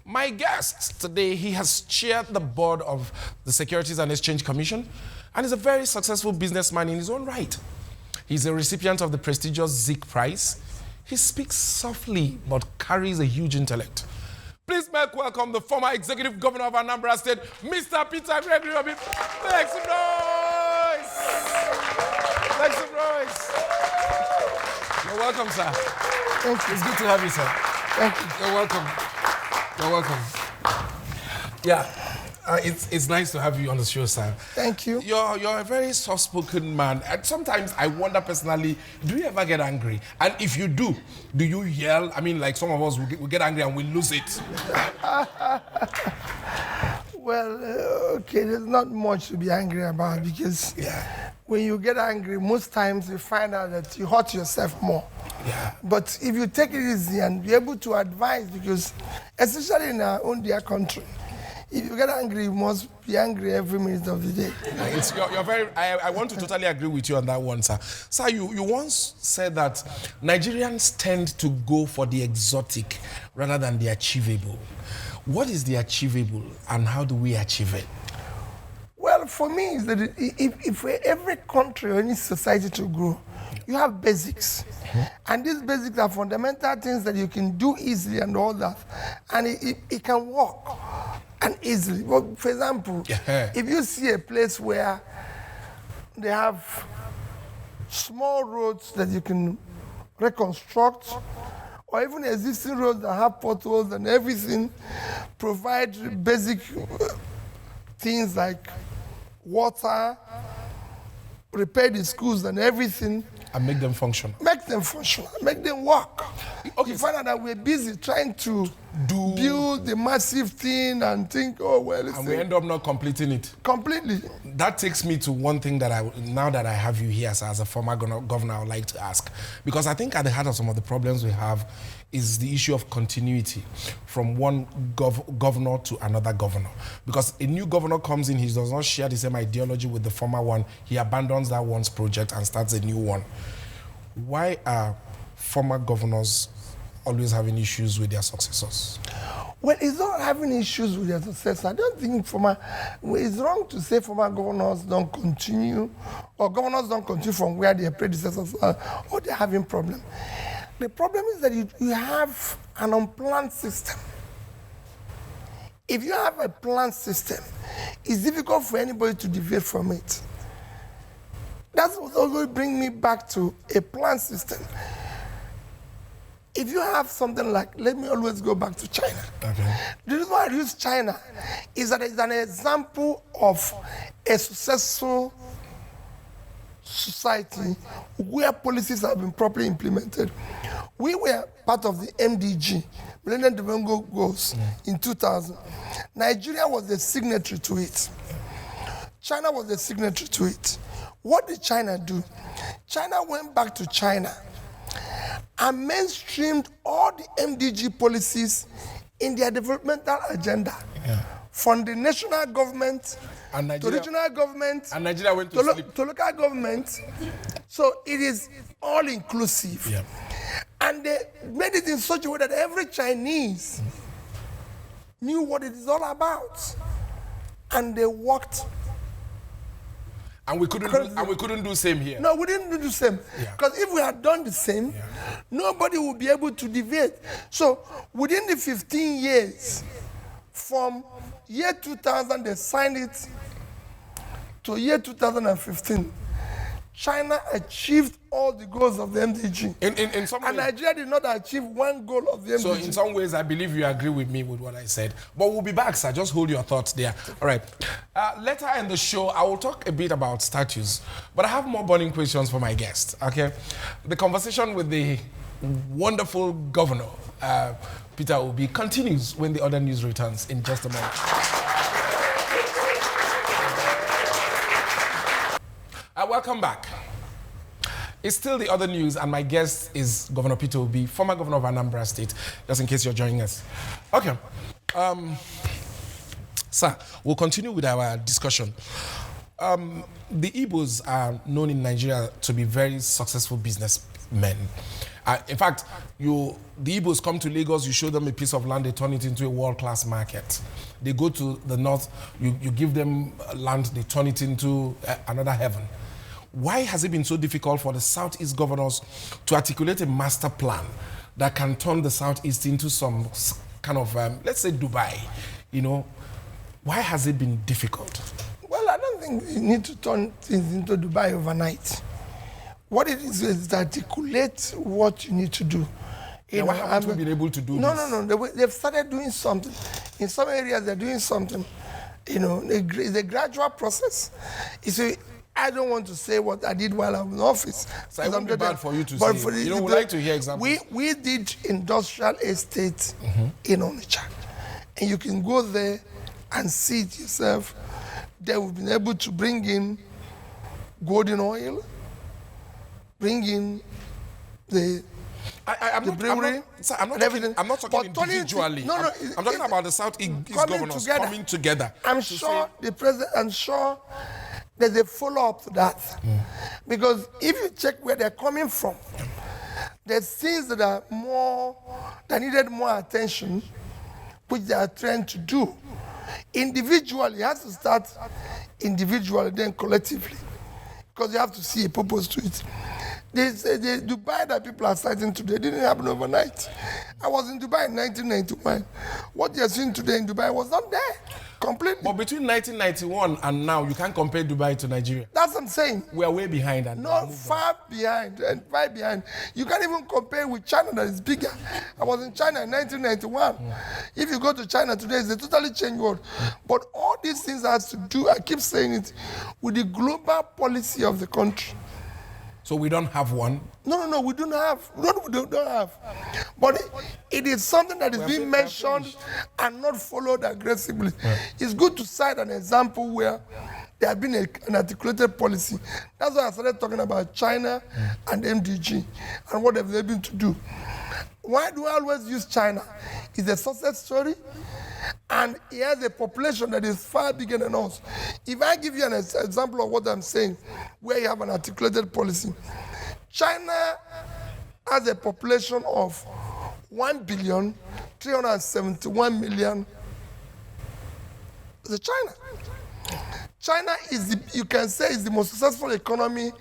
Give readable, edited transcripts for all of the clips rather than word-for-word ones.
My guest today, he has chaired the board of the Securities and Exchange Commission and is a very successful businessman in his own right. He's a recipient of the prestigious Zik Prize. He speaks softly but carries a huge intellect. Please make welcome the former executive governor of Anambra State, Mr. Peter Gregory. Make some noise! Make some noise! You're welcome, sir. Thank you. It's good to have you, sir. Thank you. You're welcome. You're welcome. Yeah, it's nice to have you on the show, sir. Thank you. You're a very soft-spoken man, and sometimes I wonder personally, do you ever get angry? And if you do you yell? I mean, like some of us will get angry and we lose it. Well, okay, there's not much to be angry about because when you get angry, most times you find out that you hurt yourself more. Yeah. But if you take it easy and be able to advise, because especially in our own dear country, if you get angry, you must be angry every minute of the day. You're very. I want to totally agree with you on that one, sir. Sir, you once said that Nigerians tend to go for the exotic rather than the achievable. What is the achievable, and how do we achieve it? Well, for me, is that if every country or any society to grow, you have basics. And these basics are fundamental things that you can do easily and all that. And it can work and easily. Well, for example, if you see a place where they have small roads that you can reconstruct, or even existing roads that have potholes and everything, provide basic things like water, repair the schools and everything. And make them function. Make them functional, make them work. Okay. You find out that we're busy trying to build the massive thing and think, oh, well, it's... And we end up not completing it. Completely. That takes me to one thing that now that I have you here, sir, as a former governor, I would like to ask. Because I think at the heart of some of the problems we have is the issue of continuity from one governor to another governor. Because a new governor comes in, he does not share the same ideology with the former one. He abandons that one's project and starts a new one. Why are former governors always having issues with their successors? Well, it's not having issues with their successors. I don't think it's wrong to say former governors don't continue, or governors don't continue from where their predecessors are, or they're having problems. The problem is that you have an unplanned system. If you have a planned system, it's difficult for anybody to deviate from it. That's what always brings me back to a planned system. If you have something like, let me always go back to China. Okay. The reason why I use China is that it's an example of a successful society where policies have been properly implemented. We were part of the MDG, Millennium Development Goals, in 2000. Nigeria was the signatory to it. China was the signatory to it. What did China do? China went back to China and mainstreamed all the MDG policies in their developmental agenda. From the national government to regional government and Nigeria went to local government. So it is all inclusive. Yeah. And they made it in such a way that every Chinese knew what it is all about. And they worked. And we couldn't do the same here. No, we didn't do the same. Because if we had done the same, nobody would be able to deviate. So within the 15 years, from year 2000, they signed it, to year 2015, China achieved all the goals of the MDG. In some ways, and Nigeria did not achieve one goal of the MDG. So in some ways, I believe you agree with me with what I said. But we'll be back, sir. Just hold your thoughts there. All right. Later in the show, I will talk a bit about statues. But I have more burning questions for my guest, okay? The conversation with the wonderful governor, Peter Obi, continues when the other news returns in just a moment. Welcome back. It's still the other news, and my guest is Governor Peter Obi, former governor of Anambra State, just in case you're joining us. Okay. Sir, we'll continue with our discussion. The Igbos are known in Nigeria to be very successful businessmen. In fact, the Igbos come to Lagos, you show them a piece of land, they turn it into a world-class market. They go to the north, you give them land, they turn it into another heaven. Why has it been so difficult for the Southeast governors to articulate a master plan that can turn the Southeast into some kind of, let's say Dubai, Why has it been difficult? Well, I don't think you need to turn things into Dubai overnight. What it is to articulate what you need to do. Why haven't we been able to do this? No. They've started doing something. In some areas, they're doing something. It's a gradual process. You see, I don't want to say what I did while I was in office. So it won't be bad for you to say. We like to hear examples. We did industrial estate in Onitsha. And you can go there and see it yourself. They we've been able to bring in golden oil, bring in the brewery, I'm not talking individually. I'm talking about the Southeast governors coming together. I'm sure there's a follow-up to that. Because if you check where they're coming from, there's things that needed more attention, which they are trying to do. Individually, you have to start individually, then collectively, because you have to see a purpose to it. The Dubai that people are citing today didn't happen overnight. I was in Dubai in 1991. What you're seeing today in Dubai was not there completely. But between 1991 and now, you can't compare Dubai to Nigeria. That's what I'm saying. We are way behind. Far behind. You can't even compare with China that is bigger. I was in China in 1991. If you go to China today, it's a totally changed world. But all these things has to do, I keep saying it, with the global policy of the country. So we don't have one? No, we don't have. We don't have. But it is something that is being mentioned and not followed aggressively. Right. It's good to cite an example where there has been an articulated policy. That's why I started talking about China and MDG and what have they been to do. Why do I always use China? It's a success story. And it has a population that is far bigger than us. If I give you an example of what I'm saying, where you have an articulated policy, China has a population of 1,371,000,000. It's China. China is, you can say, is the most successful economy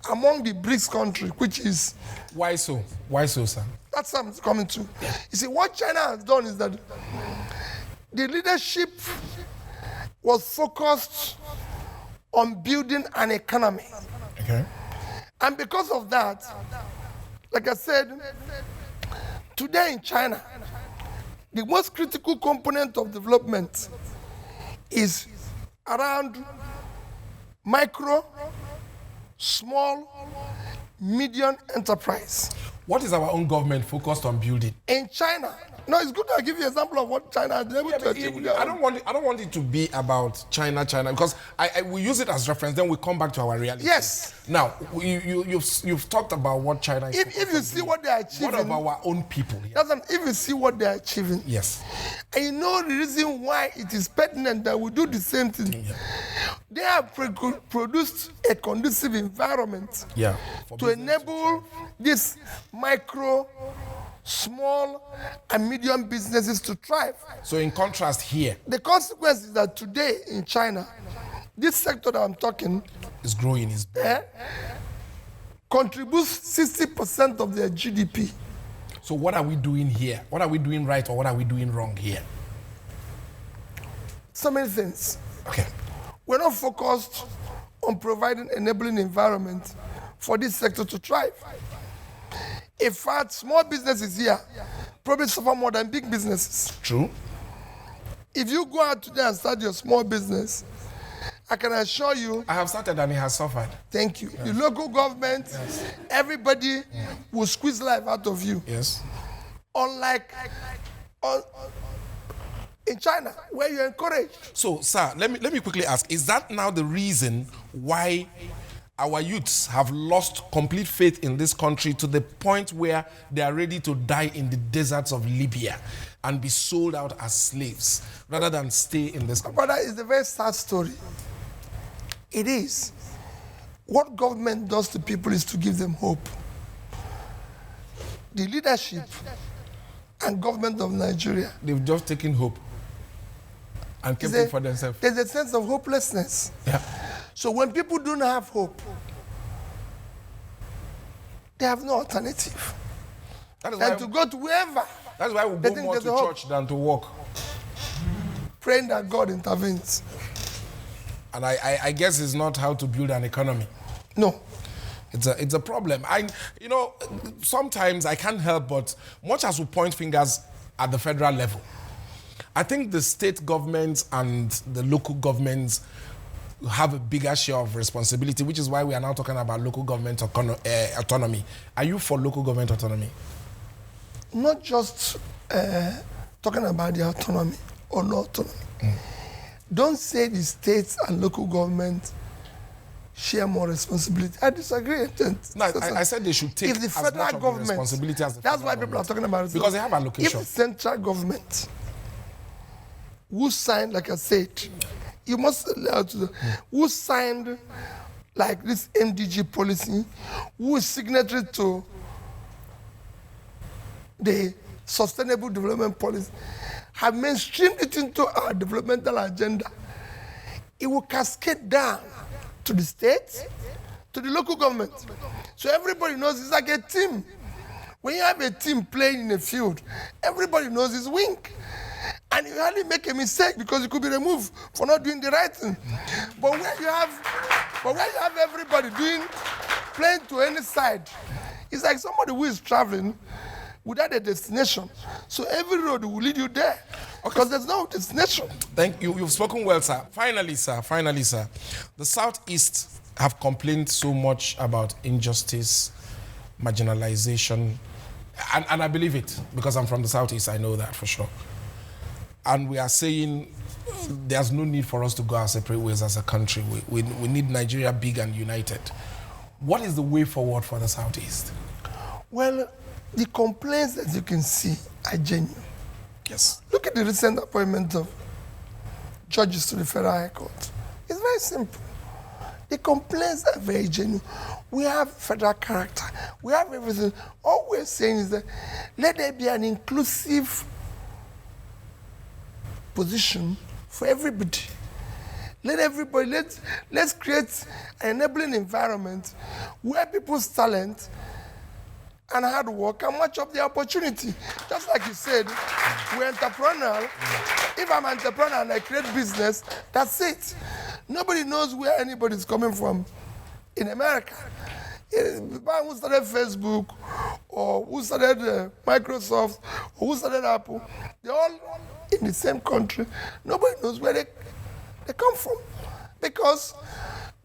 among the BRICS countries, which is... Why so? Why so, sir? That's what I'm coming to. You see, what China has done is that the leadership was focused on building an economy. Okay. And because of that, like I said, today in China, the most critical component of development is around micro, small, medium enterprise. What is our own government focused on building? In China, no, it's good to give you an example of what China has been able to achieve. I don't want it to be about China, because we use it as reference, then we come back to our reality. Yes. Now, you've talked about what China is. If you see what they are achieving. What of our own people? If you see what they are achieving. Yes. And you know the reason why it is pertinent that we do the same thing. Yeah. They have produced a conducive environment to enable this micro, small, and medium businesses to thrive. So in contrast here, the consequence is that today in China, this sector that I'm talking is growing, contributes 60% of their GDP. So what are we doing here? What are we doing right, or what are we doing wrong here? So many things. Okay. We're not focused on providing enabling environment for this sector to thrive. In fact, small businesses here probably suffer more than big businesses. True. If you go out today and start your small business, I can assure you... I have started and it has suffered. Thank you. Yes. The local government, everybody will squeeze life out of you. Yes. Unlike in China, where you're encouraged. So, sir, let me quickly ask, is that now the reason why our youths have lost complete faith in this country to the point where they are ready to die in the deserts of Libya and be sold out as slaves rather than stay in this country? But it's a very sad story. It is. What government does to people is to give them hope. the leadership and government of Nigeria. They've just taken hope and kept it for themselves. There's a sense of hopelessness. Yeah. So when people don't have hope, they have no alternative That is than why, to go to wherever, that's why we they go think more there's to a hope. church than to work. praying that God intervenes. And I guess it's not how to build an economy. No. It's a problem. Sometimes I can't help but, much as we point fingers at the federal level, I think the state governments and the local governments have a bigger share of responsibility, which is why we are now talking about local government autonomy. Are you for local government autonomy? Not just talking about the autonomy or no autonomy. Don't say the states and local government share more responsibility. I disagree. No, I said they should take if the as federal much of the government, responsibility as the that's federal why people are government. talking about it. Because they have allocation. If the central government, who signed, like I said, you must allow to, who signed like this MDG policy, who is signatory to the Sustainable Development Policy, have mainstreamed it into our developmental agenda, it will cascade down to the states, to the local government. So everybody knows it's like a team. When you have a team playing in a field, everybody knows it's weak. And you hardly make a mistake because you could be removed for not doing the right thing. But when you have everybody playing to any side, it's like somebody who is traveling without a destination. So every road will lead you there. Because there's no destination. Thank you. You've spoken well, sir. Finally, sir. The Southeast have complained so much about injustice, marginalization, and I believe it because I'm from the Southeast. I know that for sure. And we are saying there's no need for us to go our separate ways as a country. We need Nigeria big and united. What is the way forward for the Southeast? Well, the complaints that you can see are genuine. Yes. Look at the recent appointment of judges to the Federal High Court. It's very simple. The complaints are very genuine. We have federal character. We have everything. All we're saying is that let there be an inclusive position for everybody. Let's create an enabling environment where people's talent and hard work and much of the opportunity. Just like you said, we're entrepreneurial. If I'm an entrepreneur and I create business, that's it. Nobody knows where anybody's coming from in America. The man who started Facebook or who started Microsoft or who started Apple, they're all in the same country. Nobody knows where they come from because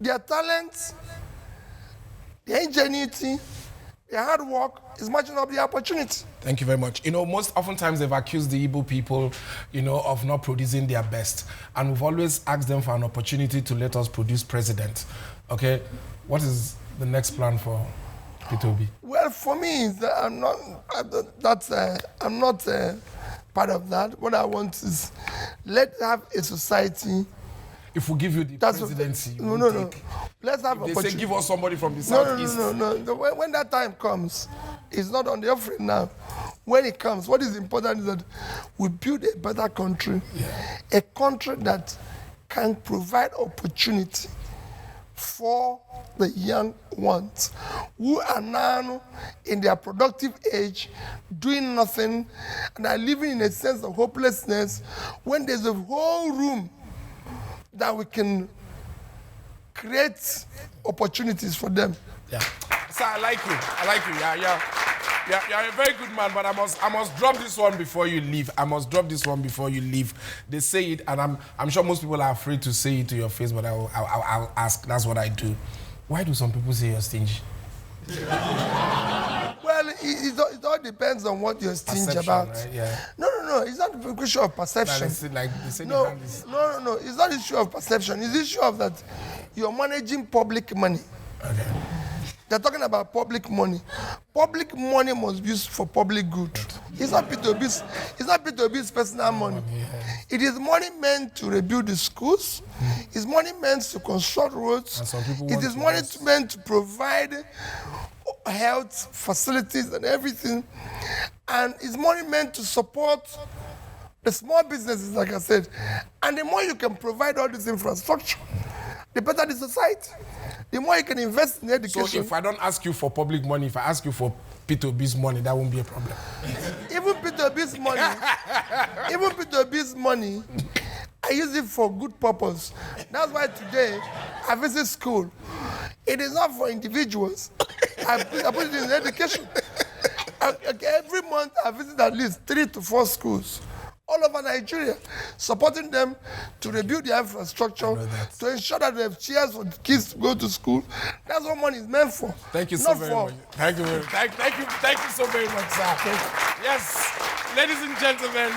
their talents, their ingenuity, their hard work is matching up the opportunity. Thank you very much. Most oftentimes they've accused the Igbo people, of not producing their best. And we've always asked them for an opportunity to let us produce president. Okay? What is the next plan for P2B? Well, for me, I'm not part of that. What I want is let's have a society. If we give you the presidency, you won't take. Let's have They opportunity. say give us somebody from the Southeast. No. When that time comes, it's not on the offering now. When it comes, what is important is that we build a better country, a country that can provide opportunity for the young ones who are now in their productive age, doing nothing, and are living in a sense of hopelessness when there's a whole room that we can create opportunities for them. Yeah. Sir, I like you. Yeah. You're a very good man, but I must drop this one before you leave. They say it, and I'm sure most people are afraid to say it to your face, but I'll ask. That's what I do. Why do some people say you're stingy? Well, it all depends on what you're stingy Perception, about. right? Yeah. No. It's not a issue of perception. They say No. the hand is- No. It's not an issue of perception. It's an issue of that you're managing public money. Okay. They're talking about public money. Public money must be used for public good. It's not P2B's personal money. It is money meant to rebuild the schools. It's money meant to construct roads. And some people It want is to money use- meant to provide health facilities and everything. And it's money meant to support the small businesses, like I said. And the more you can provide all this infrastructure, the better the society. The more you can invest in education. So if I don't ask you for public money, if I ask you for P2B's money, that won't be a problem. Even P2B's money, I use it for good purpose. That's why today I visit school. It is not for individuals. I put it in education. Every month I visit at least 3 to 4 schools all over Nigeria, supporting them to rebuild their infrastructure, to ensure that they have chairs for the kids to go to school. That's what money is meant for. Thank you so very much. Thank you so very much, sir. Yes, ladies and gentlemen,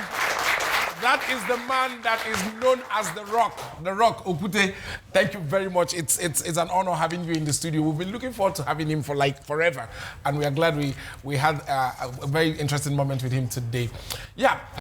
that is the man that is known as the Rock, Okey. Thank you very much. It's an honor having you in the studio. We've been looking forward to having him for like forever, and we are glad we had a very interesting moment with him today. Yeah.